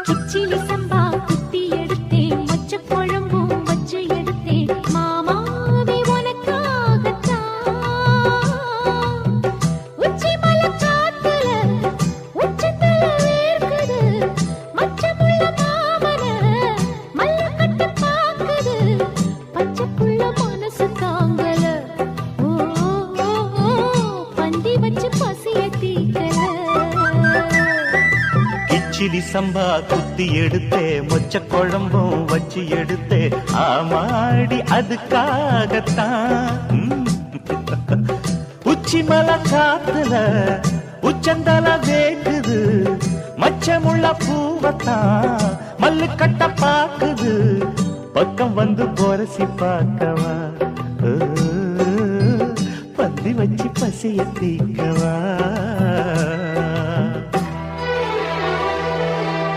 கிச்சிலி சம்பா குத்தி எடுத்தேன், மொச்ச குழம்பும் வச்சு எடுத்தேன், மாமாவே உனக்காகத்தான். உச்சி மலை காத்துல உச்சத்துல வேர்க்குது, மச்சமுள்ள மாமன மல்ல கட்ட பாக்குது, பச்சைப்புள்ள மனசு தாங்கல. ஓ ஓ, ஓ, பந்தி வச்சு பசிய தீக்கல. கிச்சிலி சம்பா குத்தி எடுத்தே, மொச்ச குழம்பும் வச்சு எடுத்தே, ஆமாடி அதுக்காகத்தான். உச்சி மலை காத்துல உச்சந்தல வேக்குது, மச்சமுள்ள பூவத்தான் மல்லு கட்ட பாக்குது, பக்கம் வந்து பொரசி பார்க்கவா, பந்தி வச்சு பசிய தீக்கவா.